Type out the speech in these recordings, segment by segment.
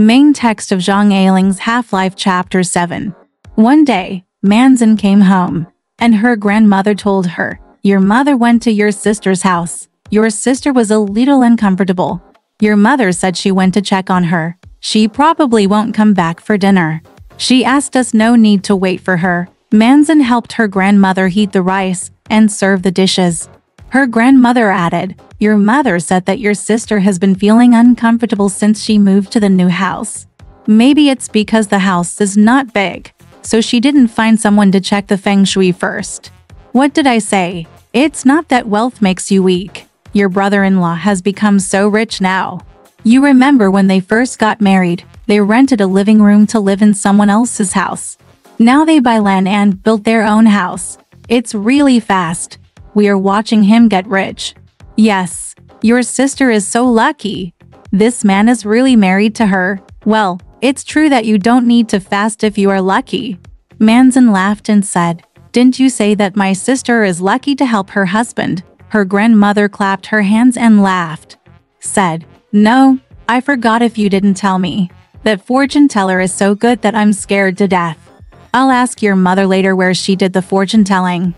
Main text of Zhang Ailing's Half-Life Chapter 7. One day, Manzin came home, and her grandmother told her, "Your mother went to your sister's house. Your sister was a little uncomfortable. Your mother said she went to check on her. She probably won't come back for dinner. She asked us no need to wait for her." Manzin helped her grandmother heat the rice and serve the dishes. Her grandmother added, "Your mother said that your sister has been feeling uncomfortable since she moved to the new house. Maybe it's because the house is not big, so she didn't find someone to check the feng shui first." What did I say? It's not that wealth makes you weak. Your brother-in-law has become so rich now. You remember when they first got married, they rented a living room to live in someone else's house. Now they buy land and build their own house. It's really fast. We are watching him get rich. Yes, your sister is so lucky. This man is really married to her. Well, it's true that you don't need to fast if you are lucky. Manzin laughed and said, "Didn't you say that my sister is lucky to help her husband?" Her grandmother clapped her hands and laughed. Said, "No, I forgot if you didn't tell me. That fortune teller is so good that I'm scared to death. I'll ask your mother later where she did the fortune telling."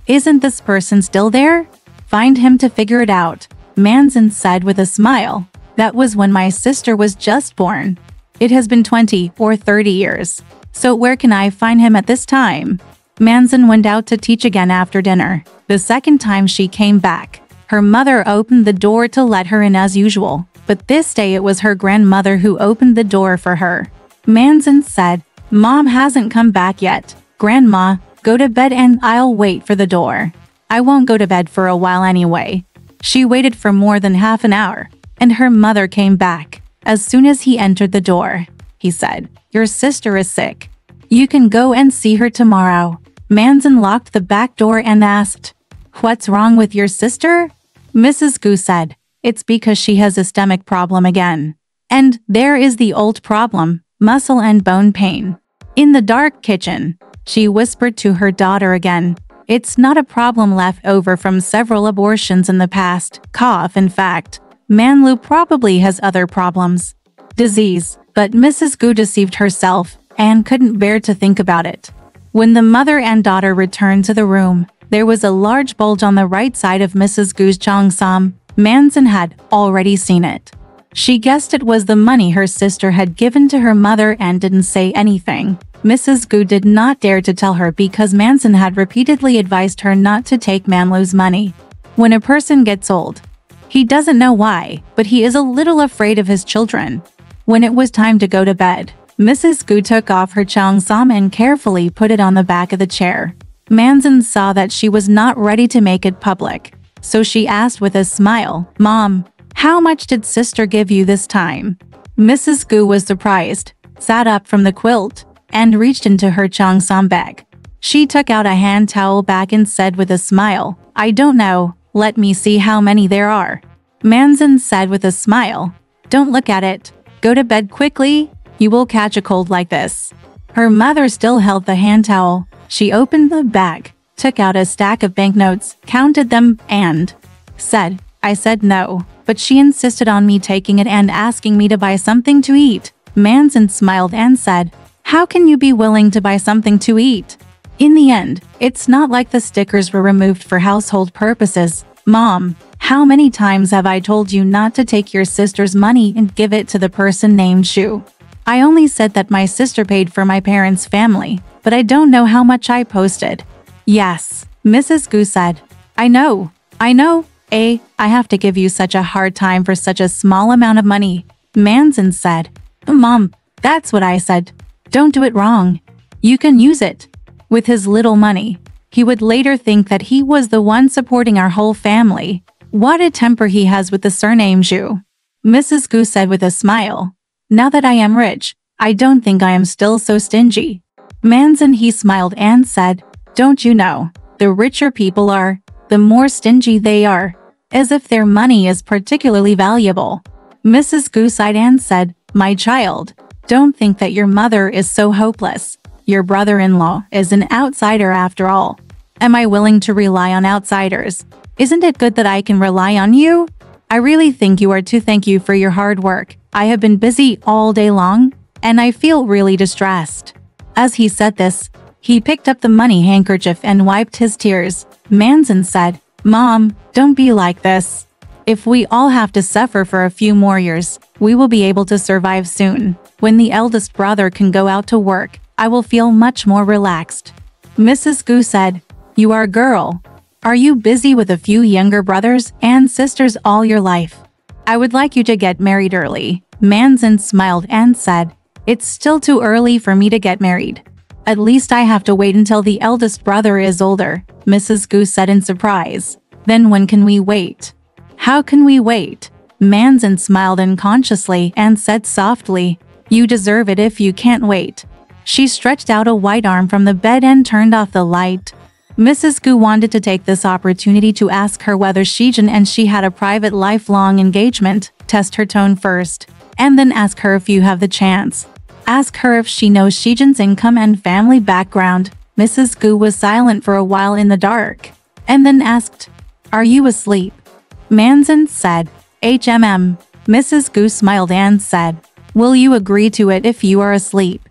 "Isn't this person still there? Find him to figure it out," Manzin said with a smile. "That was when my sister was just born. It has been 20 or 30 years. So where can I find him at this time?" Manzin went out to teach again after dinner. The second time she came back, her mother opened the door to let her in as usual, but this day it was her grandmother who opened the door for her. Manzin said, "Mom hasn't come back yet. Grandma, go to bed and I'll wait for the door. I won't go to bed for a while anyway." She waited for more than half an hour, and her mother came back. As soon as he entered the door, he said, "Your sister is sick. You can go and see her tomorrow." Manzin locked the back door and asked, "What's wrong with your sister?" Mrs. Gu said, "It's because she has a stomach problem again. And there is the old problem, muscle and bone pain." In the dark kitchen, she whispered to her daughter again, "It's not a problem left over from several abortions in the past. Cough, in fact. Manlu probably has other problems. Disease." But Mrs. Gu deceived herself and couldn't bear to think about it. When the mother and daughter returned to the room, there was a large bulge on the right side of Mrs. Gu's cheongsam. Manzin had already seen it. She guessed it was the money her sister had given to her mother and didn't say anything. Mrs. Gu did not dare to tell her because Manzin had repeatedly advised her not to take Manlu's money. When a person gets old, he doesn't know why, but he is a little afraid of his children. When it was time to go to bed, Mrs. Gu took off her cheongsam and carefully put it on the back of the chair. Manzin saw that she was not ready to make it public, so she asked with a smile, "Mom, how much did sister give you this time?" Mrs. Gu was surprised, sat up from the quilt, and reached into her cheongsam bag. She took out a hand towel bag and said with a smile, "I don't know, let me see how many there are." Manzin said with a smile, "Don't look at it. Go to bed quickly. You will catch a cold like this." Her mother still held the hand towel. She opened the bag, took out a stack of banknotes, counted them, and said, "I said no, but she insisted on me taking it and asking me to buy something to eat." Manzin smiled and said, "How can you be willing to buy something to eat? In the end, it's not like the stickers were removed for household purposes. Mom, how many times have I told you not to take your sister's money and give it to the person named Shu? I only said that my sister paid for my parents' family, but I don't know how much I posted." "Yes," Mrs. Gu said. I know. I have to give you such a hard time for such a small amount of money." Manzin said, "Mom, that's what I said. Don't do it wrong. You can use it." With his little money, he would later think that he was the one supporting our whole family. What a temper he has with the surname Zhu. Mrs. Gu said with a smile, "Now that I am rich, I don't think I am still so stingy." Manzin he smiled and said, "Don't you know, the richer people are, the more stingy they are, as if their money is particularly valuable." Mrs. Gu sighed and said, "My child, don't think that your mother is so hopeless. Your brother-in-law is an outsider after all. Am I willing to rely on outsiders? Isn't it good that I can rely on you?" I really think you are to thank you for your hard work. I have been busy all day long, and I feel really distressed. As he said this, he picked up the money handkerchief and wiped his tears. Manson said, Mom, don't be like this. If we all have to suffer for a few more years, we will be able to survive soon. When the eldest brother can go out to work, I will feel much more relaxed. Mrs. Gu said, You are a girl. Are you busy with a few younger brothers and sisters all your life? I would like you to get married early. Manson smiled and said, It's still too early for me to get married. At least I have to wait until the eldest brother is older, Mrs. Gu said in surprise. Then when can we wait? How can we wait? Manson smiled unconsciously and said softly, You deserve it if you can't wait. She stretched out a white arm from the bed and turned off the light. Mrs. Gu wanted to take this opportunity to ask her whether Zhen and she had a private lifelong engagement, test her tone first, and then ask her if you have the chance. Ask her if she knows Zhen's income and family background. Mrs. Gu was silent for a while in the dark, and then asked, Are you asleep? Manson said, Mrs. Gu smiled and said, Will you agree to it if you are asleep?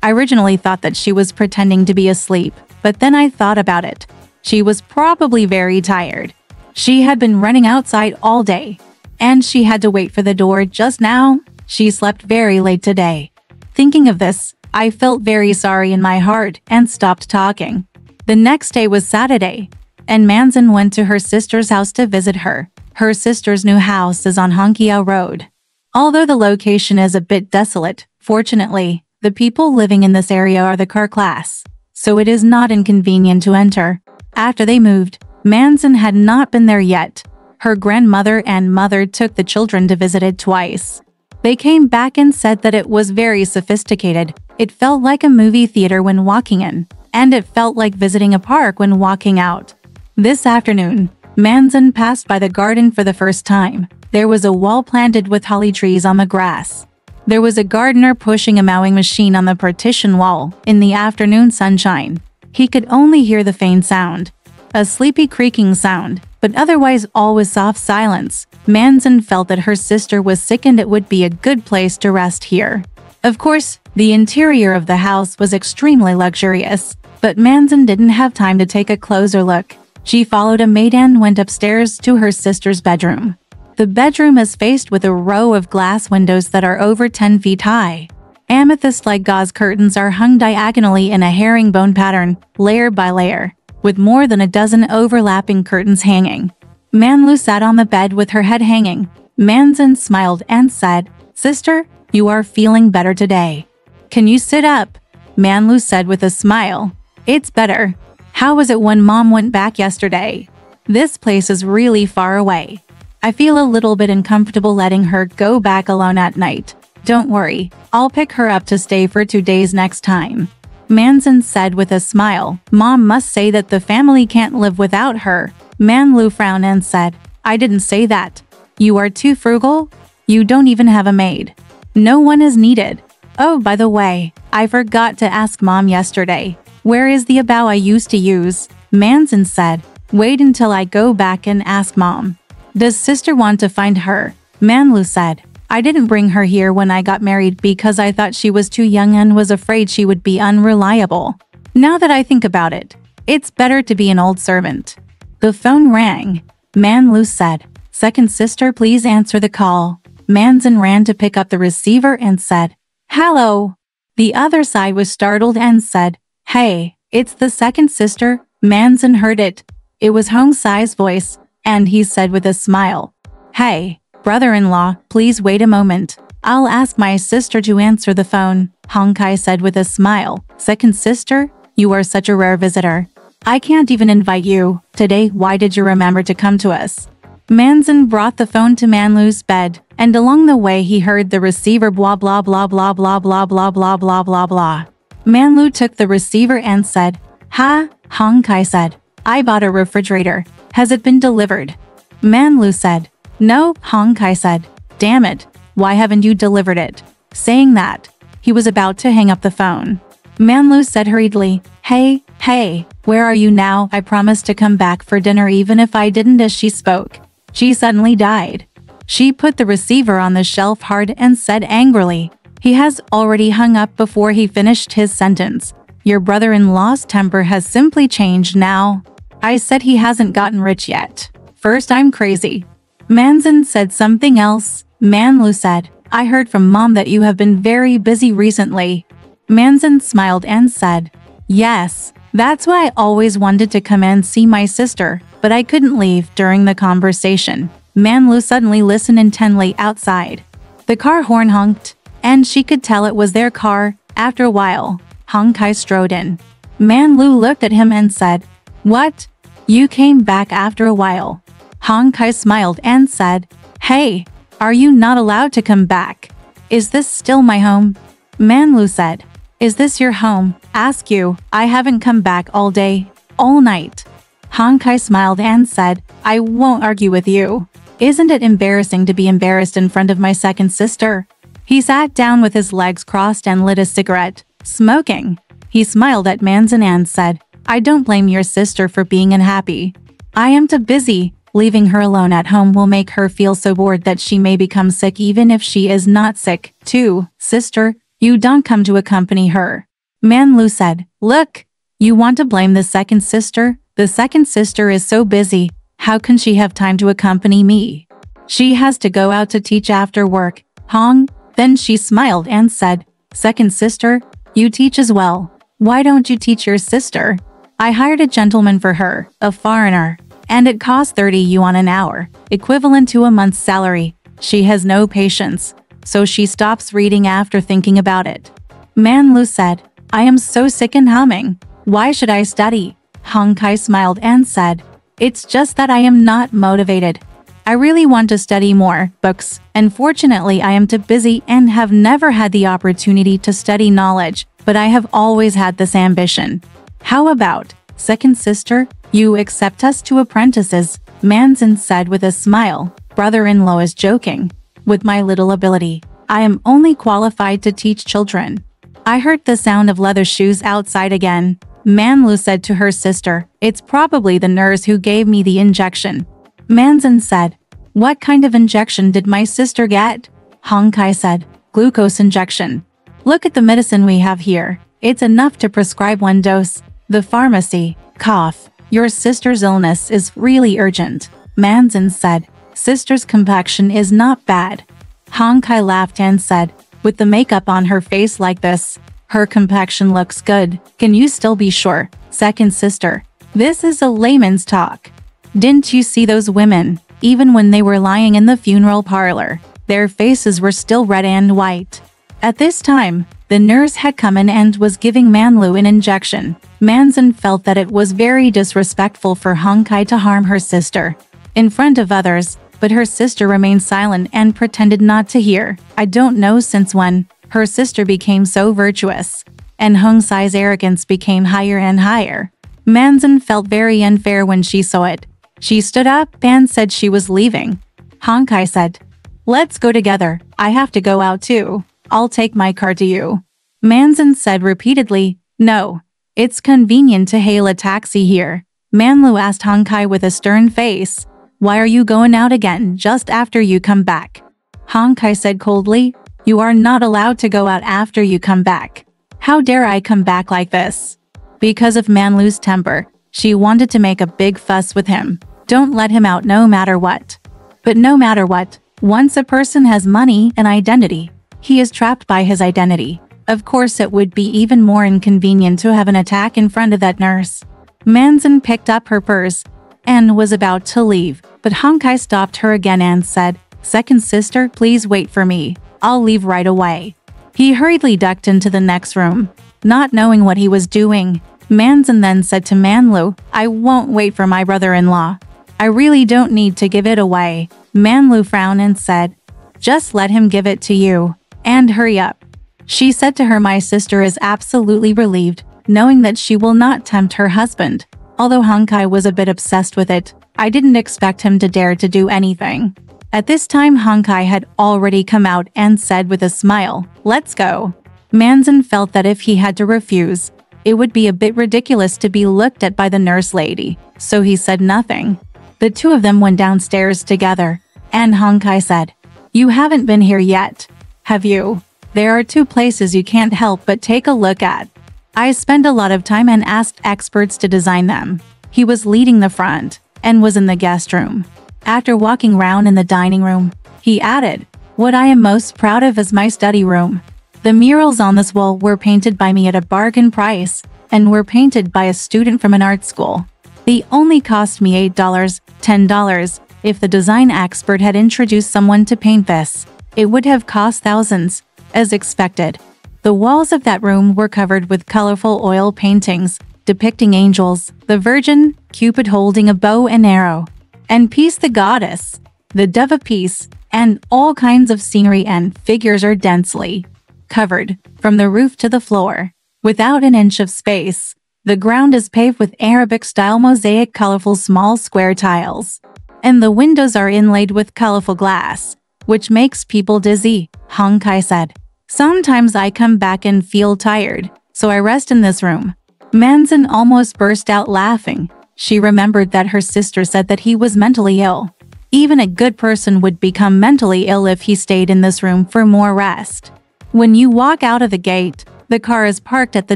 I originally thought that she was pretending to be asleep, but then I thought about it. She was probably very tired. She had been running outside all day, and she had to wait for the door just now. She slept very late today. Thinking of this, I felt very sorry in my heart and stopped talking. The next day was Saturday, and Manson went to her sister's house to visit her. Her sister's new house is on Hongqiao Road. Although the location is a bit desolate, fortunately, the people living in this area are the car class, so it is not inconvenient to enter. After they moved, Manson had not been there yet. Her grandmother and mother took the children to visit it twice. They came back and said that it was very sophisticated. It felt like a movie theater when walking in, and it felt like visiting a park when walking out. This afternoon, Manson passed by the garden for the first time. There was a wall planted with holly trees on the grass. There was a gardener pushing a mowing machine on the partition wall. In the afternoon sunshine, he could only hear the faint sound, a sleepy creaking sound, but otherwise all was soft silence. Manson felt that her sister was sick and it would be a good place to rest here. Of course, the interior of the house was extremely luxurious, but Manson didn't have time to take a closer look. She followed a maid and went upstairs to her sister's bedroom. The bedroom is faced with a row of glass windows that are over 10 feet high. Amethyst-like gauze curtains are hung diagonally in a herringbone pattern, layer by layer, with more than a dozen overlapping curtains hanging. Manlu sat on the bed with her head hanging. Manson smiled and said, Sister, you are feeling better today. Can you sit up? Manlu said with a smile. It's better. How was it when Mom went back yesterday? This place is really far away. I feel a little bit uncomfortable letting her go back alone at night. Don't worry, I'll pick her up to stay for 2 days next time. Manson said with a smile. Mom must say that the family can't live without her. Manlu frowned and said, I didn't say that. You are too frugal? You don't even have a maid. No one is needed. Oh, by the way, I forgot to ask Mom yesterday. Where is the bow I used to use? Manson said, Wait until I go back and ask Mom. Does sister want to find her? Manlu said, I didn't bring her here when I got married because I thought she was too young and was afraid she would be unreliable. Now that I think about it, it's better to be an old servant. The phone rang. Manlu said, Second sister, please answer the call. Manson ran to pick up the receiver and said, Hello. The other side was startled and said, Hey, it's the second sister. Manson heard it. It was Hong Sai's voice, and he said with a smile, Hey, brother-in-law, please wait a moment. I'll ask my sister to answer the phone. Hong Kai said with a smile, Second sister, you are such a rare visitor. I can't even invite you. Today, why did you remember to come to us? Manson brought the phone to Manlu's bed, and along the way he heard the receiver blah blah blah blah blah blah blah blah blah blah blah. Manlu took the receiver and said, Ha, Hong Kai said, I bought a refrigerator. Has it been delivered? Manlu said, No, Hong Kai said, Damn it, why haven't you delivered it? Saying that, he was about to hang up the phone. Manlu said hurriedly, Hey, where are you now? I promised to come back for dinner even if I didn't as she spoke. She suddenly died. She put the receiver on the shelf hard and said angrily. He has already hung up before he finished his sentence. Your brother-in-law's temper has simply changed now. I said he hasn't gotten rich yet. First I'm crazy. Manzin said something else. Manlu said, I heard from Mom that you have been very busy recently. Manzin smiled and said, yes, that's why I always wanted to come and see my sister, but I couldn't leave during the conversation. Manlu suddenly listened intently outside. The car horn honked, and she could tell it was their car. After a while, Hong Kai strode in. Manlu looked at him and said, what? You came back after a while. Hong Kai smiled and said, hey, are you not allowed to come back? Is this still my home? Manlu said, is this your home? Ask you, I haven't come back all day, all night. Hong Kai smiled and said, I won't argue with you. Isn't it embarrassing to be embarrassed in front of my second sister? He sat down with his legs crossed and lit a cigarette, smoking. He smiled at Manzin and said, I don't blame your sister for being unhappy. I am too busy. Leaving her alone at home will make her feel so bored that she may become sick even if she is not sick, too. Sister, you don't come to accompany her. Manlu said, look, you want to blame the second sister? The second sister is so busy. How can she have time to accompany me? She has to go out to teach after work. Hong, then she smiled and said, second sister, you teach as well. Why don't you teach your sister? I hired a gentleman for her, a foreigner, and it costs 30 yuan an hour, equivalent to a month's salary. She has no patience, so she stops reading after thinking about it. Manlu said, I am so sick and humming. Why should I study? Hong Kai smiled and said, it's just that I am not motivated. I really want to study more books. Unfortunately, I am too busy and have never had the opportunity to study knowledge, but I have always had this ambition. How about, second sister, you accept us to apprentices? Manzin said with a smile. Brother-in-law is joking. With my little ability, I am only qualified to teach children. I heard the sound of leather shoes outside again. Manlu said to her sister, it's probably the nurse who gave me the injection. Manzin said, what kind of injection did my sister get? Hong Kai said, glucose injection. Look at the medicine we have here. It's enough to prescribe one dose. The pharmacy, cough. Your sister's illness is really urgent. Manzin said, sister's complexion is not bad. Hong Kai laughed and said, with the makeup on her face like this, her complexion looks good. Can you still be sure? Second sister, this is a layman's talk. Didn't you see those women? Even when they were lying in the funeral parlor, their faces were still red and white. At this time, the nurse had come in and was giving Manlu an injection. Manzin felt that it was very disrespectful for Hong Kai to harm her sister in front of others, but her sister remained silent and pretended not to hear. I don't know since when her sister became so virtuous, and Hong Sai's arrogance became higher and higher. Manzin felt very unfair when she saw it. She stood up and said she was leaving. Hong Kai said, let's go together. I have to go out too. I'll take my car to you. Manzin said repeatedly, no. It's convenient to hail a taxi here. Manlu asked Hong Kai with a stern face, why are you going out again just after you come back? Hong Kai said coldly, you are not allowed to go out after you come back. How dare I come back like this? Because of Manlu's temper, she wanted to make a big fuss with him. Don't let him out no matter what. But no matter what, once a person has money and identity, he is trapped by his identity. Of course it would be even more inconvenient to have an attack in front of that nurse. Manzin picked up her purse and was about to leave, but Hong Kai stopped her again and said, second sister, please wait for me. I'll leave right away. He hurriedly ducked into the next room, not knowing what he was doing. Manzin then said to Manlu, I won't wait for my brother-in-law. I really don't need to give it away. Manlu frowned and said, just let him give it to you. And hurry up. She said to her, my sister is absolutely relieved, knowing that she will not tempt her husband. Although Hong Kai was a bit obsessed with it, I didn't expect him to dare to do anything. At this time Hong Kai had already come out and said with a smile, let's go. Manzin felt that if he had to refuse, it would be a bit ridiculous to be looked at by the nurse lady, so he said nothing. The two of them went downstairs together. And Hong Kai said, "You haven't been here yet, have you? There are two places you can't help but take a look at. I spent a lot of time and asked experts to design them." He was leading the front and was in the guest room. After walking round in the dining room, he added, "What I am most proud of is my study room. The murals on this wall were painted by me at a bargain price and were painted by a student from an art school. They only cost me $8, $10. If the design expert had introduced someone to paint this, it would have cost thousands, as expected." The walls of that room were covered with colorful oil paintings depicting angels, the Virgin, Cupid holding a bow and arrow, and Peace the goddess, the dove of peace, and all kinds of scenery and figures are densely covered from the roof to the floor, without an inch of space. The ground is paved with Arabic-style mosaic colorful small square tiles, and the windows are inlaid with colorful glass, which makes people dizzy, Hong Kai said. "Sometimes I come back and feel tired, so I rest in this room." Manzin almost burst out laughing. She remembered that her sister said that he was mentally ill. Even a good person would become mentally ill if he stayed in this room for more rest. "When you walk out of the gate, the car is parked at the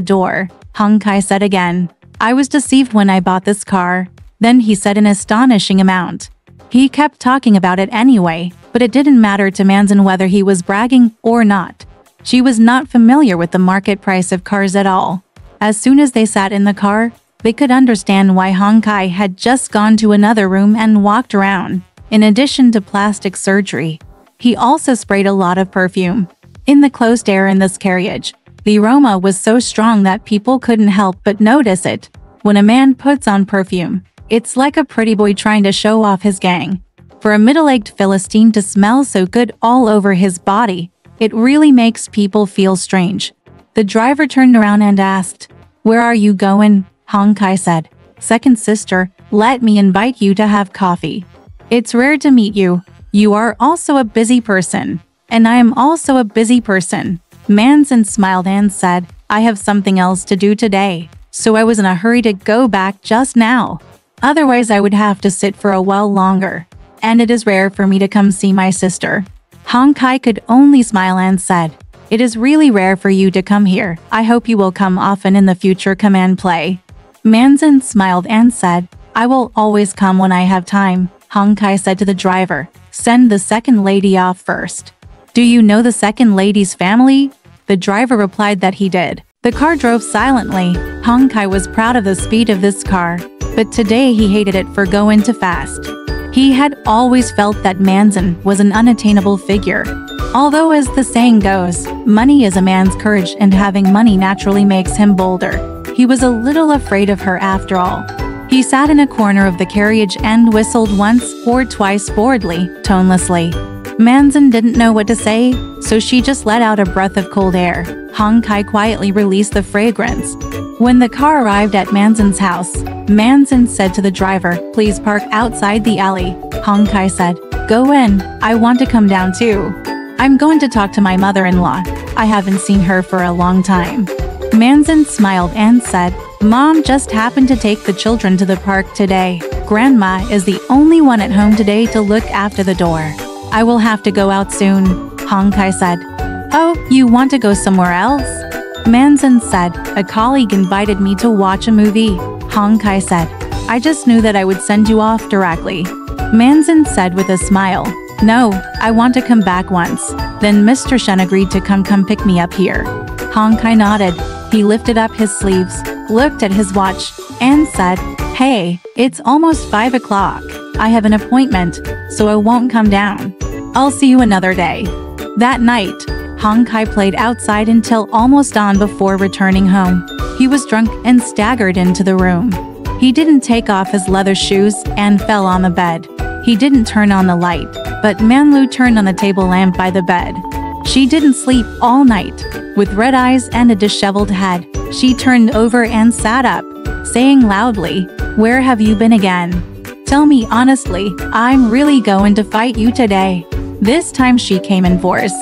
door," Hong Kai said again. "I was deceived when I bought this car." Then he said an astonishing amount. He kept talking about it anyway, but it didn't matter to Manzin whether he was bragging or not. She was not familiar with the market price of cars at all. As soon as they sat in the car, they could understand why Hong Kai had just gone to another room and walked around. In addition to plastic surgery, he also sprayed a lot of perfume. In the closed air in this carriage, the aroma was so strong that people couldn't help but notice it. When a man puts on perfume, it's like a pretty boy trying to show off his gang. For a middle-aged Philistine to smell so good all over his body, it really makes people feel strange. The driver turned around and asked, "Where are you going?" Hong Kai said, "Second sister, let me invite you to have coffee. It's rare to meet you. You are also a busy person, and I am also a busy person." Manzin smiled and said, "I have something else to do today, so I was in a hurry to go back just now. Otherwise I would have to sit for a while longer, and it is rare for me to come see my sister." Hong Kai could only smile and said, "It is really rare for you to come here. I hope you will come often in the future. Come and play." Manzin smiled and said, "I will always come when I have time." Hong Kai said to the driver, "Send the second lady off first." "Do you know the second lady's family?" The driver replied that he did. The car drove silently. Hong Kai was proud of the speed of this car, but today he hated it for going too fast. He had always felt that Manzin was an unattainable figure. Although, as the saying goes, money is a man's courage and having money naturally makes him bolder, he was a little afraid of her after all. He sat in a corner of the carriage and whistled once or twice boredly, tonelessly. Manzin didn't know what to say, so she just let out a breath of cold air. Hong Kai quietly released the fragrance. When the car arrived at Manzin's house, Manzin said to the driver, "Please park outside the alley." Hong Kai said, "Go in, I want to come down too. I'm going to talk to my mother-in-law. I haven't seen her for a long time." Manzin smiled and said, "Mom just happened to take the children to the park today. Grandma is the only one at home today to look after the door. I will have to go out soon." Hong Kai said, "Oh, you want to go somewhere else?" Manzin said, "A colleague invited me to watch a movie." Hong Kai said, "I just knew that I would send you off directly." Manzin said with a smile, "No, I want to come back once. Then Mr. Shen agreed to come pick me up here." Hong Kai nodded. He lifted up his sleeves, looked at his watch, and said, "Hey, it's almost 5 o'clock. I have an appointment, so I won't come down. I'll see you another day." That night, Hong Kai played outside until almost dawn before returning home. He was drunk and staggered into the room. He didn't take off his leather shoes and fell on the bed. He didn't turn on the light, but Manlu turned on the table lamp by the bed. She didn't sleep all night. With red eyes and a disheveled head, she turned over and sat up, saying loudly, "Where have you been again? Tell me honestly, I'm really going to fight you today." This time she came in force,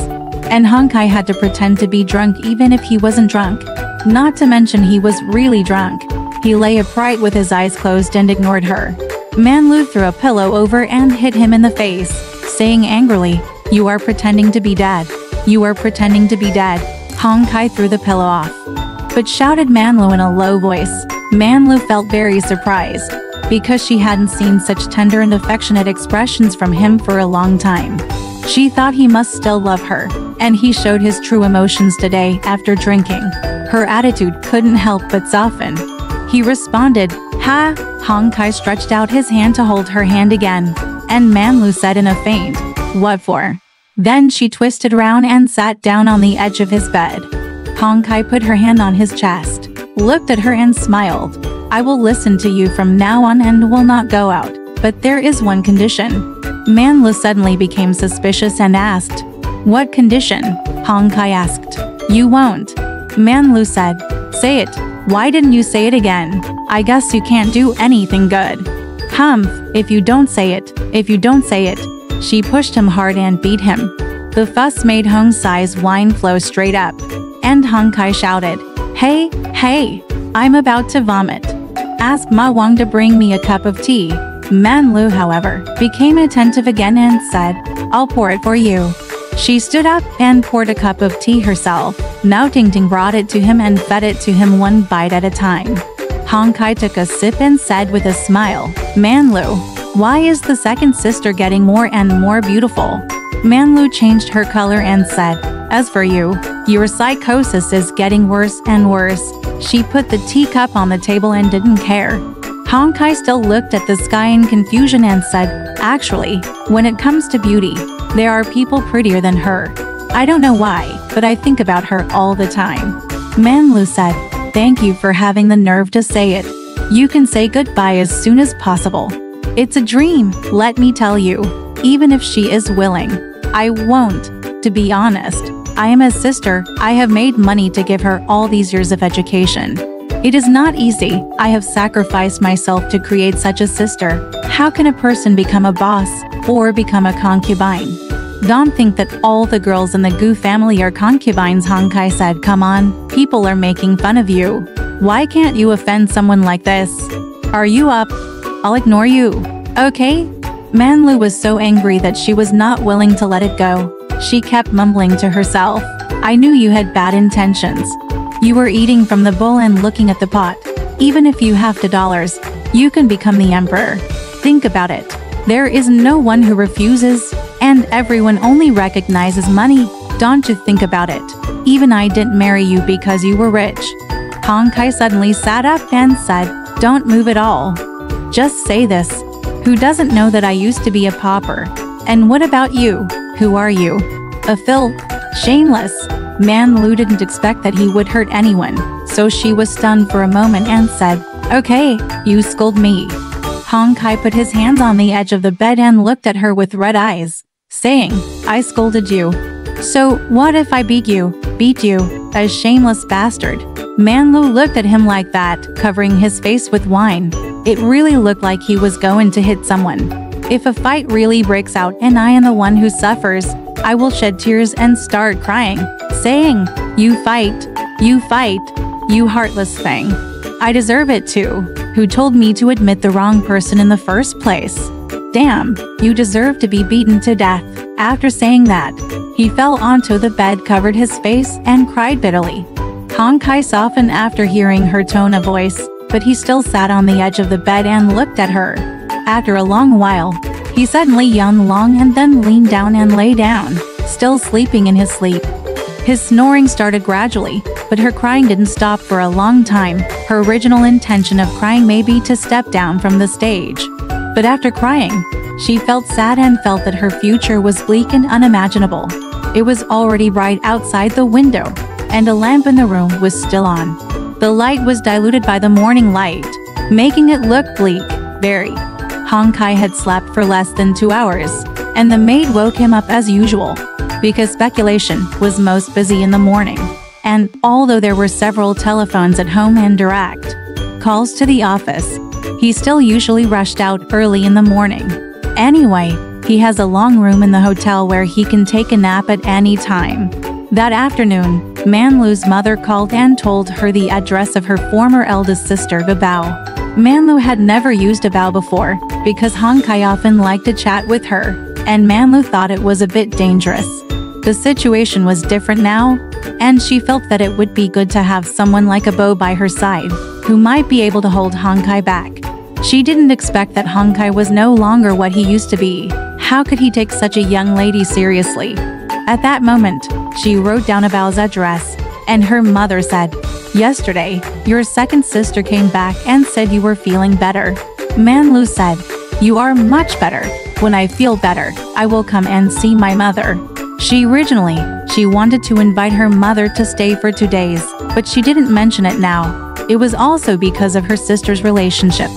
and Hong Kai had to pretend to be drunk even if he wasn't drunk. Not to mention he was really drunk. He lay upright with his eyes closed and ignored her. Manlu threw a pillow over and hit him in the face, saying angrily, "You are pretending to be dead. You are pretending to be dead." Hong Kai threw the pillow off, but shouted Manlu in a low voice. Manlu felt very surprised, because she hadn't seen such tender and affectionate expressions from him for a long time. She thought he must still love her, and he showed his true emotions today after drinking. Her attitude couldn't help but soften. He responded, "Ha!" Hong Kai stretched out his hand to hold her hand again, and Manlu said in a faint, "What for?" Then she twisted around and sat down on the edge of his bed. Hong Kai put her hand on his chest, looked at her and smiled. "I will listen to you from now on and will not go out, but there is one condition." Manlu suddenly became suspicious and asked, "What condition?" Hong Kai asked. "You won't." Manlu said, "Say it. Why didn't you say it again? I guess you can't do anything good." "Humph, if you don't say it, if you don't say it." She pushed him hard and beat him. The fuss made Hong Sai's wine flow straight up, and Hong Kai shouted, "Hey, hey, I'm about to vomit. Ask Ma Wang to bring me a cup of tea." Manlu, however, became attentive again and said, "I'll pour it for you." She stood up and poured a cup of tea herself. Now Ting Ting brought it to him and fed it to him one bite at a time. Hong Kai took a sip and said with a smile, "Manlu, why is the second sister getting more and more beautiful?" Manlu changed her color and said, "As for you, your psychosis is getting worse and worse." She put the teacup on the table and didn't care. Hong Kai still looked at the sky in confusion and said, "Actually, when it comes to beauty, there are people prettier than her. I don't know why, but I think about her all the time." Manlu said, "Thank you for having the nerve to say it. You can say goodbye as soon as possible. It's a dream, let me tell you. Even if she is willing, I won't. To be honest, I am a sister. I have made money to give her all these years of education. It is not easy. I have sacrificed myself to create such a sister. How can a person become a boss or become a concubine? Don't think that all the girls in the Gu family are concubines." Hong Kai said, "Come on, people are making fun of you. Why can't you offend someone like this? Are you up? I'll ignore you. Okay?" Manlu was so angry that she was not willing to let it go. She kept mumbling to herself, "I knew you had bad intentions. You were eating from the bowl and looking at the pot. Even if you have $2, you can become the emperor. Think about it. There is no one who refuses, and everyone only recognizes money. Don't you think about it? Even I didn't marry you because you were rich." Hong Kai suddenly sat up and said, "Don't move at all. Just say this. Who doesn't know that I used to be a pauper? And what about you? Who are you? A filth? Shameless." Manlu didn't expect that he would hurt anyone, so she was stunned for a moment and said, "Okay, you scold me." Hong Kai put his hands on the edge of the bed and looked at her with red eyes, saying, "I scolded you. So what if I beat you, a shameless bastard?" Manlu looked at him like that, covering his face with wine. It really looked like he was going to hit someone. "If a fight really breaks out and I am the one who suffers, I will shed tears and start crying, saying, 'You fight, you heartless thing. I deserve it too. Who told me to admit the wrong person in the first place? Damn, you deserve to be beaten to death.'" After saying that, he fell onto the bed, covered his face, and cried bitterly. Hong Kai softened after hearing her tone of voice, but he still sat on the edge of the bed and looked at her. After a long while, he suddenly yawned long and then leaned down and lay down, still sleeping in his sleep. His snoring started gradually, but her crying didn't stop for a long time. Her original intention of crying may be to step down from the stage. But after crying, she felt sad and felt that her future was bleak and unimaginable. It was already bright outside the window, and a lamp in the room was still on. The light was diluted by the morning light, making it look bleak, very. Hong Kai had slept for less than 2 hours, and the maid woke him up as usual, because speculation was most busy in the morning. And although there were several telephones at home and direct calls to the office, he still usually rushed out early in the morning. Anyway, he has a long room in the hotel where he can take a nap at any time. That afternoon, Manlu's mother called and told her the address of her former eldest sister, Babao. Manlu had never used Babao before, because Hong Kai often liked to chat with her. and Manlu thought it was a bit dangerous. The situation was different now, and she felt that it would be good to have someone like a Bo by her side, who might be able to hold Hong Kai back. She didn't expect that Hong Kai was no longer what he used to be. How could he take such a young lady seriously? At that moment, she wrote down Abao's address, and her mother said, "Yesterday, your second sister came back and said you were feeling better." Manlu said, "You are much better. When I feel better, I will come and see my mother." She wanted to invite her mother to stay for 2 days, but she didn't mention it now. It was also because of her sister's relationship.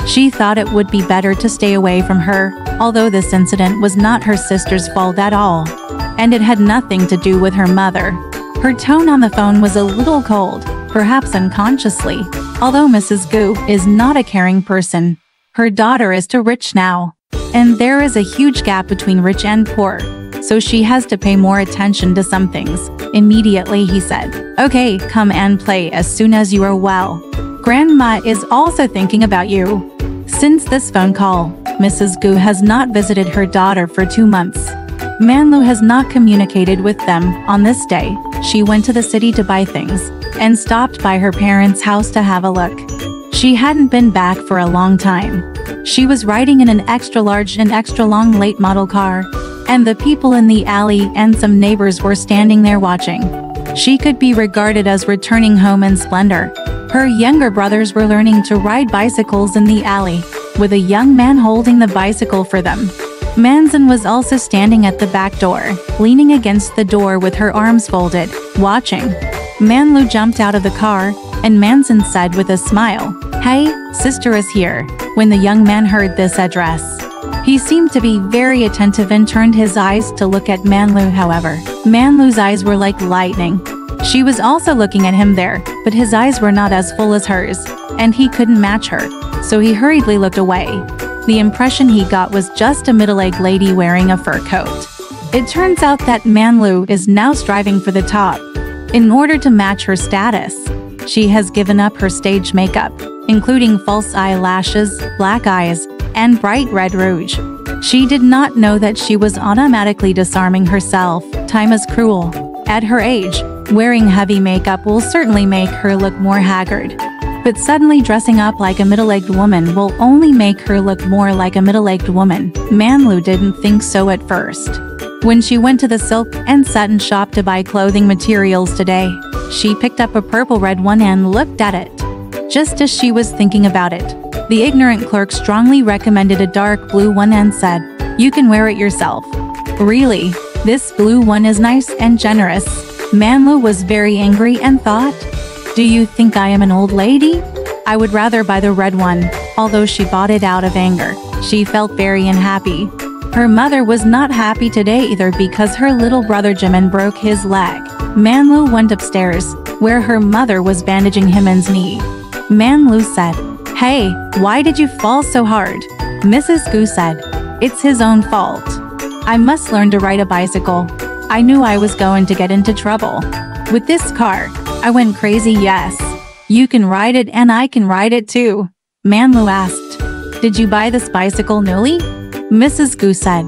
She thought it would be better to stay away from her, although this incident was not her sister's fault at all. And it had nothing to do with her mother. Her tone on the phone was a little cold, perhaps unconsciously. Although Mrs. Gu is not a caring person, her daughter is too rich now. And there is a huge gap between rich and poor, so she has to pay more attention to some things. Immediately he said, "Okay, come and play as soon as you are well. Grandma is also thinking about you." Since this phone call, Mrs. Gu has not visited her daughter for 2 months. Manlu has not communicated with them. On this day, she went to the city to buy things, and stopped by her parents' house to have a look. She hadn't been back for a long time. She was riding in an extra large and extra long late model car, and the people in the alley and some neighbors were standing there watching. She could be regarded as returning home in splendor. Her younger brothers were learning to ride bicycles in the alley, with a young man holding the bicycle for them. Manzin was also standing at the back door, leaning against the door with her arms folded, watching. Manlu jumped out of the car, and Manzin said with a smile, "Hey, sister is here." When the young man heard this address, he seemed to be very attentive and turned his eyes to look at Manlu. However, Manlu's eyes were like lightning. She was also looking at him there, but his eyes were not as full as hers, and he couldn't match her, so he hurriedly looked away. The impression he got was just a middle-aged lady wearing a fur coat. It turns out that Manlu is now striving for the top. In order to match her status, she has given up her stage makeup, including false eyelashes, black eyes, and bright red rouge. She did not know that she was automatically disarming herself. Time is cruel. At her age, wearing heavy makeup will certainly make her look more haggard. But suddenly dressing up like a middle-aged woman will only make her look more like a middle-aged woman. Manlu didn't think so at first. When she went to the silk and satin shop to buy clothing materials today, she picked up a purple-red one and looked at it. Just as she was thinking about it, the ignorant clerk strongly recommended a dark blue one and said, "You can wear it yourself." "Really? This blue one is nice and generous." Manlu was very angry and thought, "Do you think I am an old lady? I would rather buy the red one." Although she bought it out of anger, she felt very unhappy. Her mother was not happy today either because her little brother Jimin broke his leg. Manlu went upstairs, where her mother was bandaging Jimin's knee. Manlu said, "Hey, why did you fall so hard?" Mrs. Gu said, "It's his own fault. I must learn to ride a bicycle. I knew I was going to get into trouble. With this car, I went crazy." "Yes, you can ride it and I can ride it too." Manlu asked, "Did you buy this bicycle newly?" Mrs. Gu said,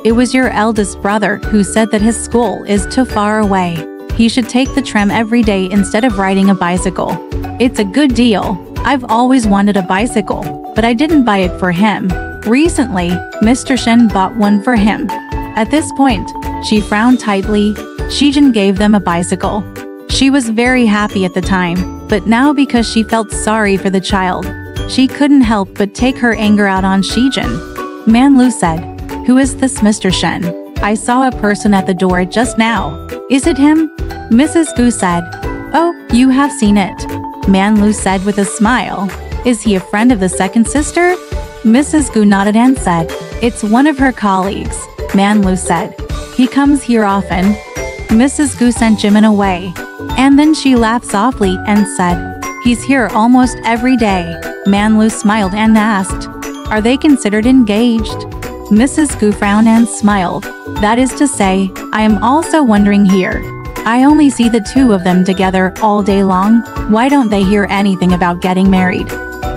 "It was your eldest brother who said that his school is too far away. He should take the tram every day instead of riding a bicycle. It's a good deal. I've always wanted a bicycle, but I didn't buy it for him. Recently, Mr. Shen bought one for him." At this point, she frowned tightly. Shijin gave them a bicycle. She was very happy at the time, but now because she felt sorry for the child, she couldn't help but take her anger out on Shijin. Manlu said, "Who is this Mr. Shen? I saw a person at the door just now. Is it him?" Mrs. Gu said, "Oh, you have seen it." Manlu said with a smile, "Is he a friend of the second sister?" Mrs. Gu nodded and said, "It's one of her colleagues." Manlu said, "He comes here often." Mrs. Gu sent Jimin away, and then she laughed softly and said, "He's here almost every day." Manlu smiled and asked, "Are they considered engaged?" Mrs. Gu frowned and smiled. "That is to say, I am also wondering here. I only see the two of them together all day long. Why don't they hear anything about getting married?"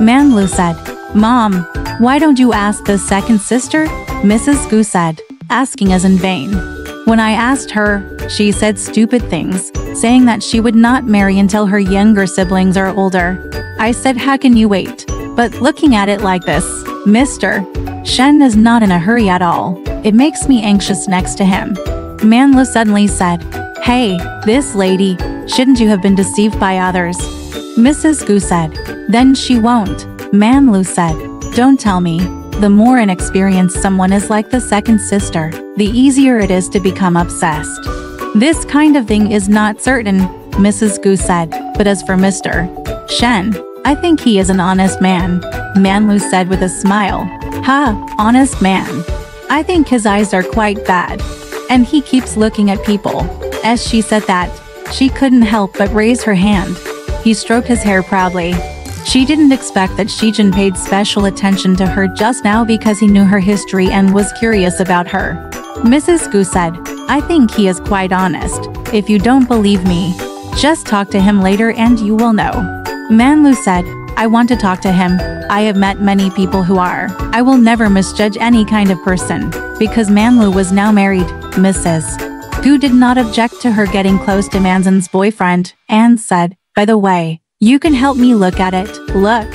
Manlu said, "Mom, why don't you ask the second sister?" Mrs. Gu said, asking us in vain. When I asked her, she said stupid things, saying that she would not marry until her younger siblings are older. I said, how can you wait? But looking at it like this, Mr. Shen is not in a hurry at all. It makes me anxious next to him. Manlu suddenly said, hey, this lady, shouldn't you have been deceived by others? Mrs. Gu said, then she won't. Manlu said, don't tell me. The more inexperienced someone is like the second sister, the easier it is to become obsessed. This kind of thing is not certain, Mrs. Gu said, but as for Mr. Shen, I think he is an honest man. Manlu said with a smile. Honest man. I think his eyes are quite bad. And he keeps looking at people. As she said that, she couldn't help but raise her hand. He stroked his hair proudly. She didn't expect that Shijin paid special attention to her just now because he knew her history and was curious about her. Mrs. Gu said, I think he is quite honest. If you don't believe me, just talk to him later and you will know. Manlu said, I want to talk to him. I have met many people who are. I will never misjudge any kind of person. Because Manlu was now married, Mrs. Gu did not object to her getting close to Manzan's boyfriend, and said, by the way, you can help me look at it. Look.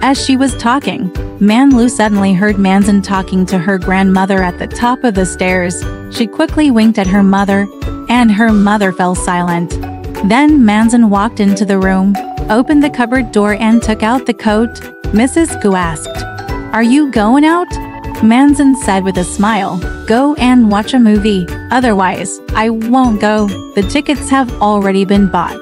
As she was talking, Manlu suddenly heard Manzan talking to her grandmother at the top of the stairs. She quickly winked at her mother, and her mother fell silent. Then Manzan walked into the room, opened the cupboard door and took out the coat. Mrs. Gu asked, are you going out? Manzan said with a smile, go and watch a movie. Otherwise, I won't go. The tickets have already been bought.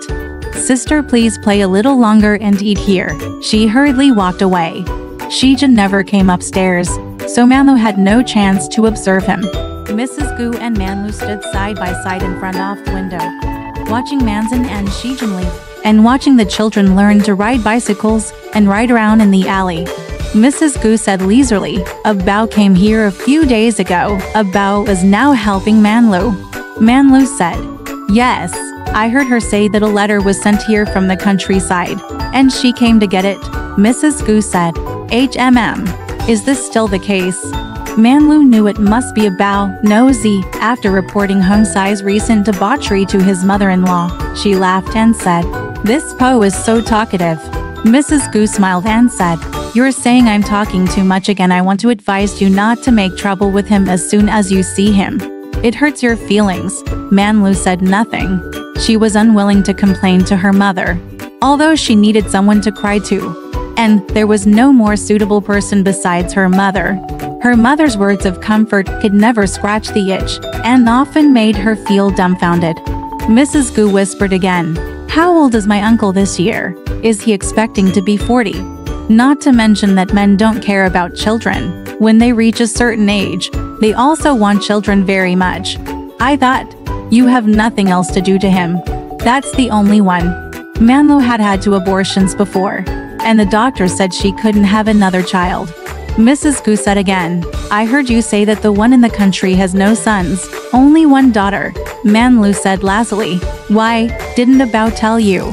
Sister, please play a little longer and eat here. She hurriedly walked away. Shijin never came upstairs, so Manlu had no chance to observe him. Mrs. Gu and Manlu stood side by side in front of the window, watching Manzan and Shijin leave, and watching the children learn to ride bicycles and ride around in the alley. Mrs. Gu said leisurely, a Bao came here a few days ago. A Bao is now helping Manlu. Manlu said, yes, I heard her say that a letter was sent here from the countryside, and she came to get it. Mrs. Gu said, is this still the case? Manlu knew it must be a Bao nosy. After reporting Hong Sai's recent debauchery to his mother-in-law, she laughed and said, this Po is so talkative. Mrs. Gu smiled and said, you're saying I'm talking too much again. I want to advise you not to make trouble with him as soon as you see him. It hurts your feelings. Manlu said nothing. She was unwilling to complain to her mother, although she needed someone to cry to. And there was no more suitable person besides her mother. Her mother's words of comfort could never scratch the itch, and often made her feel dumbfounded. Mrs. Gu whispered again, how old is my uncle this year? Is he expecting to be 40? Not to mention that men don't care about children. When they reach a certain age, they also want children very much. I thought, you have nothing else to do to him. That's the only one. Manlu had had 2 abortions before, and the doctor said she couldn't have another child. Mrs. Gu said again, I heard you say that the one in the country has no sons, only one daughter. Manlu said lazily, why, didn't a Bao tell you?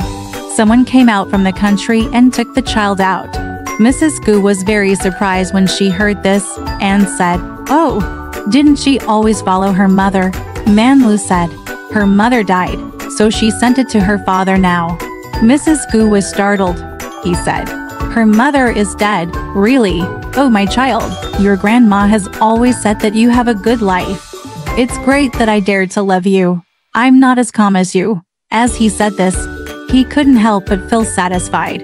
Someone came out from the country and took the child out. Mrs. Gu was very surprised when she heard this, and said, oh, didn't she always follow her mother? Manlu said, her mother died, so she sent it to her father now. Mrs. Gu was startled. He said, her mother is dead, really? Oh my child, your grandma has always said that you have a good life. It's great that I dared to love you. I'm not as calm as you. As he said this, he couldn't help but feel satisfied.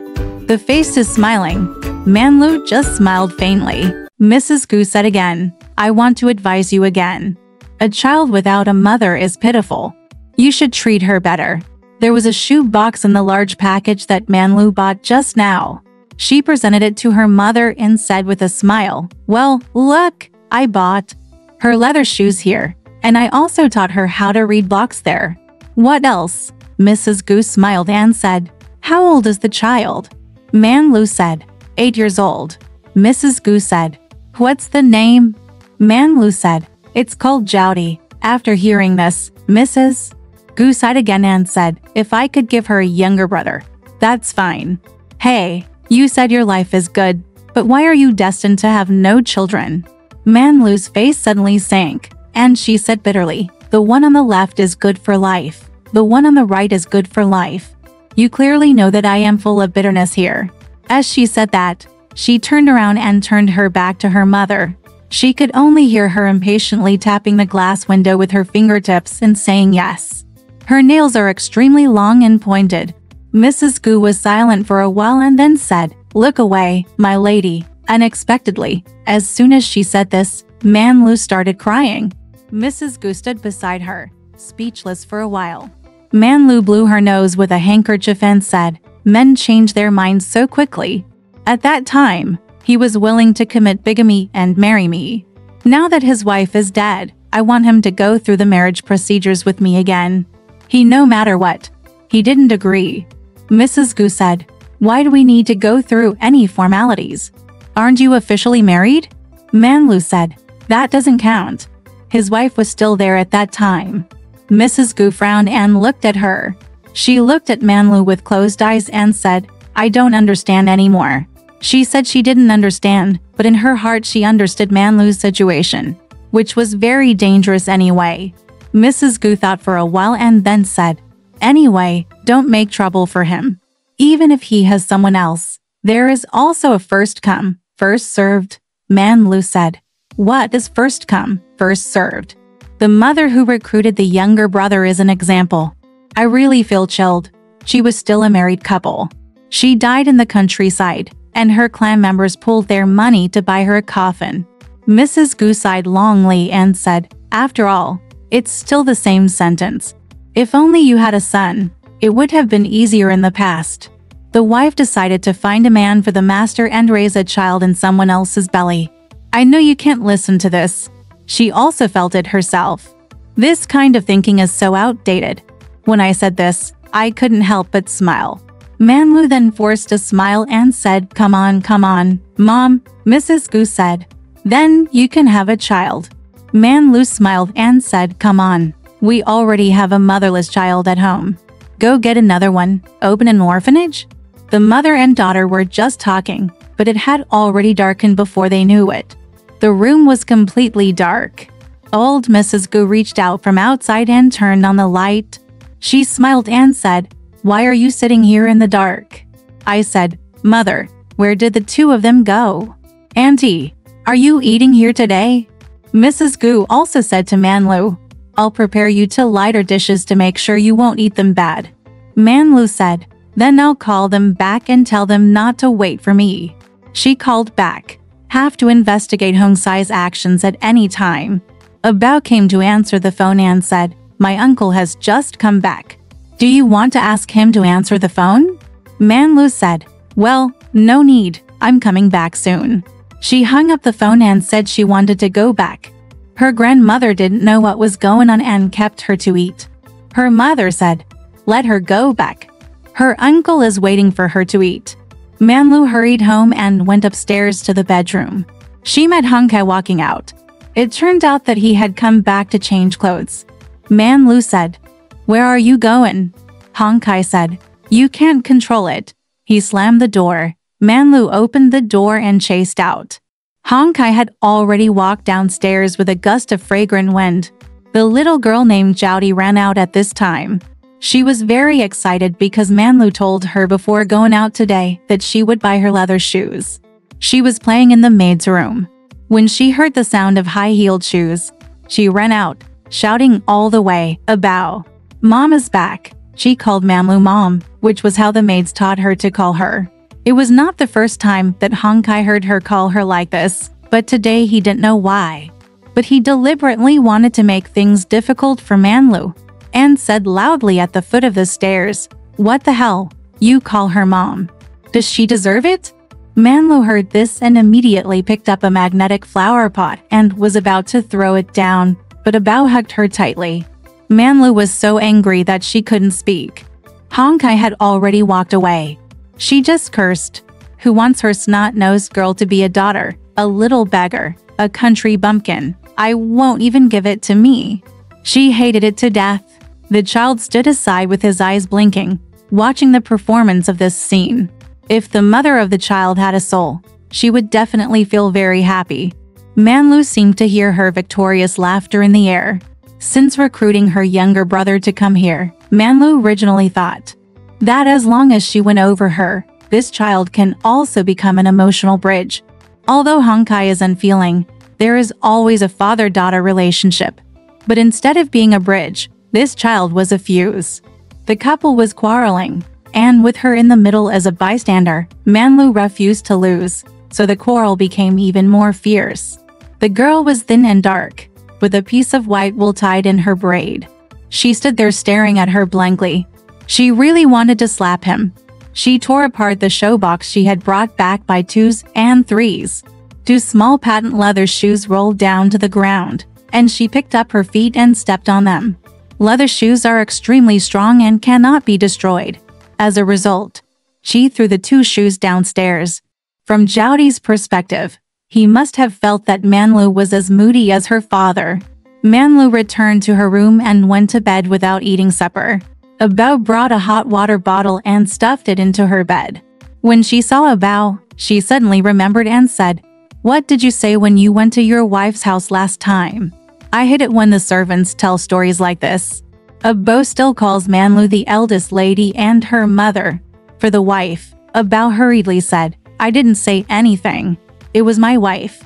The face is smiling. Manlu just smiled faintly. Mrs. Gu said again, I want to advise you again. A child without a mother is pitiful. You should treat her better. There was a shoe box in the large package that Manlu bought just now. She presented it to her mother and said with a smile, well, look, I bought her leather shoes here, and I also taught her how to read blocks there. What else? Mrs. Gu smiled and said, how old is the child? Manlu said, 8 years old. Mrs. Gu said, what's the name? Manlu said, it's called Jowdy. After hearing this, Mrs. Gu sighed again and said, if I could give her a younger brother, that's fine. Hey, you said your life is good, but why are you destined to have no children? Manlu's face suddenly sank. And she said bitterly, the one on the left is good for life. The one on the right is good for life. You clearly know that I am full of bitterness here. As she said that, she turned around and turned her back to her mother. She could only hear her impatiently tapping the glass window with her fingertips and saying yes. Her nails are extremely long and pointed. Mrs. Gu was silent for a while and then said, "Look away, my lady." Unexpectedly, as soon as she said this, Man Lu started crying. Mrs. Gu stood beside her, speechless for a while. Man Lu blew her nose with a handkerchief and said, "Men change their minds so quickly. At that time, he was willing to commit bigamy and marry me. Now that his wife is dead, I want him to go through the marriage procedures with me again. He no matter what." He didn't agree. Mrs. Gu said, "Why do we need to go through any formalities? Aren't you officially married?" Man Lu said, "That doesn't count. His wife was still there at that time." Mrs. Gu frowned and looked at her. She looked at Man Lu with closed eyes and said, "I don't understand anymore." She said she didn't understand, but in her heart she understood Man Lu's situation, which was very dangerous anyway. Mrs. Gu thought for a while and then said, "Anyway, don't make trouble for him. Even if he has someone else, there is also a first come, first served." Man Lu said, "What is first come, first served?" The mother who recruited the younger brother is an example. I really feel chilled. She was still a married couple. She died in the countryside, and her clan members pooled their money to buy her a coffin. Mrs. Gu sighed longly and said, "After all, it's still the same sentence. If only you had a son, it would have been easier in the past." The wife decided to find a man for the master and raise a child in someone else's belly. I know you can't listen to this. She also felt it herself. This kind of thinking is so outdated. When I said this, I couldn't help but smile. Man Lu then forced a smile and said, come on, Mom," Mrs. Gu said. "Then you can have a child." Man Lu smiled and said, "Come on, we already have a motherless child at home. Go get another one, open an orphanage?" The mother and daughter were just talking, but it had already darkened before they knew it. The room was completely dark. Old Mrs. Gu reached out from outside and turned on the light. She smiled and said, "Why are you sitting here in the dark?" I said, "Mother, where did the two of them go?" "Auntie, are you eating here today?" Mrs. Gu also said to Man Lu, "I'll prepare you two lighter dishes to make sure you won't eat them bad." Man Lu said, "Then I'll call them back and tell them not to wait for me." She called back, "Have to investigate Hong Sai's actions at any time." A Bao came to answer the phone and said, "My uncle has just come back. Do you want to ask him to answer the phone?" Man Lu said, "Well, no need, I'm coming back soon." She hung up the phone and said she wanted to go back. Her grandmother didn't know what was going on and kept her to eat. Her mother said, "Let her go back. Her uncle is waiting for her to eat." Man Lu hurried home and went upstairs to the bedroom. She met Hong Kai walking out. It turned out that he had come back to change clothes. Man Lu said, "Where are you going?" Hong Kai said, "You can't control it." He slammed the door. Man Lu opened the door and chased out. Hong Kai had already walked downstairs with a gust of fragrant wind. The little girl named Jowdy ran out at this time. She was very excited because Man Lu told her before going out today that she would buy her leather shoes. She was playing in the maid's room. When she heard the sound of high-heeled shoes, she ran out, shouting all the way, "A Bao! Mom is back!" She called Man Lu Mom, which was how the maids taught her to call her. It was not the first time that Hong Kai heard her call her like this, but today he didn't know why. But he deliberately wanted to make things difficult for Man Lu, and said loudly at the foot of the stairs, "What the hell? You call her mom? Does she deserve it?" Man Lu heard this and immediately picked up a magnetic flower pot and was about to throw it down, but a Bao hugged her tightly. Man Lu was so angry that she couldn't speak. Hong Kai had already walked away. She just cursed. Who wants her snot-nosed girl to be a daughter, a little beggar, a country bumpkin? I won't even give it to me. She hated it to death. The child stood aside with his eyes blinking, watching the performance of this scene. If the mother of the child had a soul, she would definitely feel very happy. Manlu seemed to hear her victorious laughter in the air. Since recruiting her younger brother to come here, Manlu originally thought that as long as she went over her, this child can also become an emotional bridge. Although Hong Kai is unfeeling, there is always a father-daughter relationship. But instead of being a bridge, this child was a fuse. The couple was quarreling, and with her in the middle as a bystander, Manlu refused to lose, so the quarrel became even more fierce. The girl was thin and dark, with a piece of white wool tied in her braid. She stood there staring at her blankly. She really wanted to slap him. She tore apart the show box she had brought back by twos and threes. 2 small patent leather shoes rolled down to the ground, and she picked up her feet and stepped on them. Leather shoes are extremely strong and cannot be destroyed. As a result, she threw the 2 shoes downstairs. From Zhoudi's perspective, he must have felt that Manlu was as moody as her father. Manlu returned to her room and went to bed without eating supper. Bao brought a hot water bottle and stuffed it into her bed. When she saw Bao, she suddenly remembered and said, "What did you say when you went to your wife's house last time?" I hate it when the servants tell stories like this. Bao still calls Manlu the eldest lady and her mother. For the wife, Bao hurriedly said, "I didn't say anything. It was my wife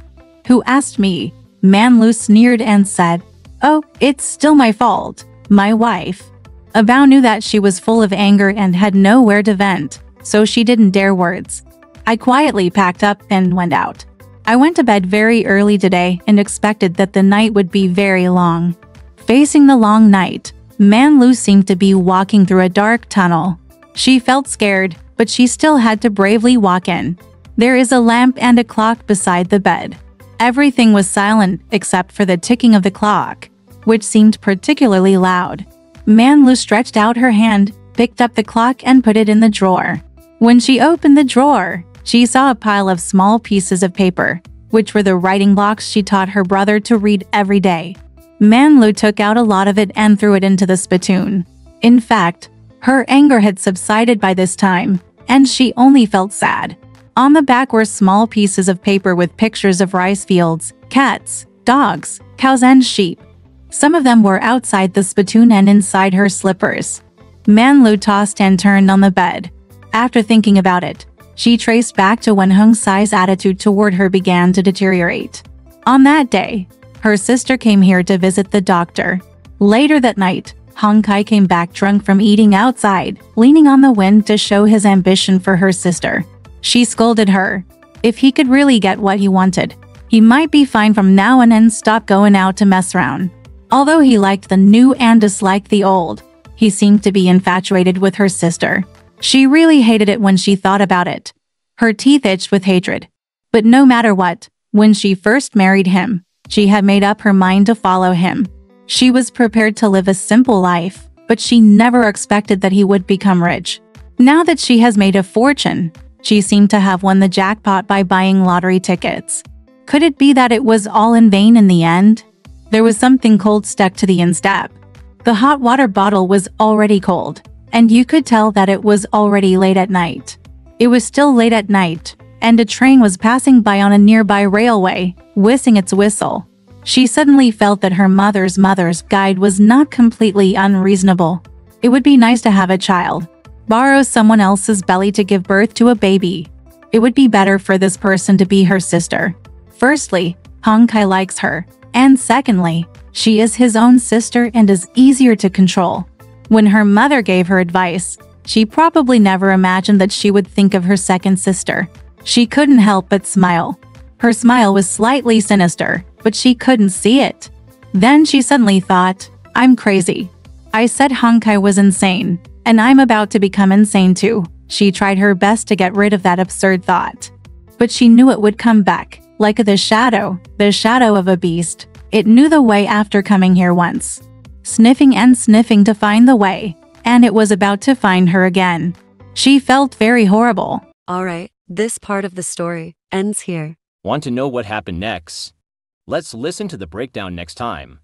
who asked me." Manlu sneered and said, "Oh, it's still my fault. My wife." Bao knew that she was full of anger and had nowhere to vent, so she didn't dare words. I quietly packed up and went out. I went to bed very early today and expected that the night would be very long. Facing the long night, Manlu seemed to be walking through a dark tunnel. She felt scared, but she still had to bravely walk in. There is a lamp and a clock beside the bed. Everything was silent except for the ticking of the clock, which seemed particularly loud. Manlu stretched out her hand, picked up the clock and put it in the drawer. When she opened the drawer, she saw a pile of small pieces of paper, which were the writing blocks she taught her brother to read every day. Manlu took out a lot of it and threw it into the spittoon. In fact, her anger had subsided by this time, and she only felt sad. On the back were small pieces of paper with pictures of rice fields, cats, dogs, cows and sheep. Some of them were outside the spittoon and inside her slippers. Manlu tossed and turned on the bed. After thinking about it, she traced back to when Hong Sai's attitude toward her began to deteriorate. On that day, her sister came here to visit the doctor. Later that night, Hong Kai came back drunk from eating outside, leaning on the wind to show his ambition for her sister. She scolded her. If he could really get what he wanted, he might be fine from now on and stop going out to mess around. Although he liked the new and disliked the old, he seemed to be infatuated with her sister. She really hated it when she thought about it. Her teeth itched with hatred. But no matter what, when she first married him, she had made up her mind to follow him. She was prepared to live a simple life, but she never expected that he would become rich. Now that she has made a fortune, she seemed to have won the jackpot by buying lottery tickets. Could it be that it was all in vain in the end? There was something cold stuck to the instep. The hot water bottle was already cold, and you could tell that it was already late at night. It was still late at night, and a train was passing by on a nearby railway, whistling its whistle. She suddenly felt that her mother's guide was not completely unreasonable. It would be nice to have a child. Borrow someone else's belly to give birth to a baby. It would be better for this person to be her sister. Firstly, Hong Kai likes her. And secondly, she is his own sister and is easier to control. When her mother gave her advice, she probably never imagined that she would think of her second sister. She couldn't help but smile. Her smile was slightly sinister, but she couldn't see it. Then she suddenly thought, I'm crazy. I said Hong Kai was insane, and I'm about to become insane too. She tried her best to get rid of that absurd thought. But she knew it would come back. Like the shadow of a beast. It knew the way after coming here once. Sniffing and sniffing to find the way, and it was about to find her again. She felt very horrible. Alright, this part of the story ends here. Want to know what happened next? Let's listen to the breakdown next time.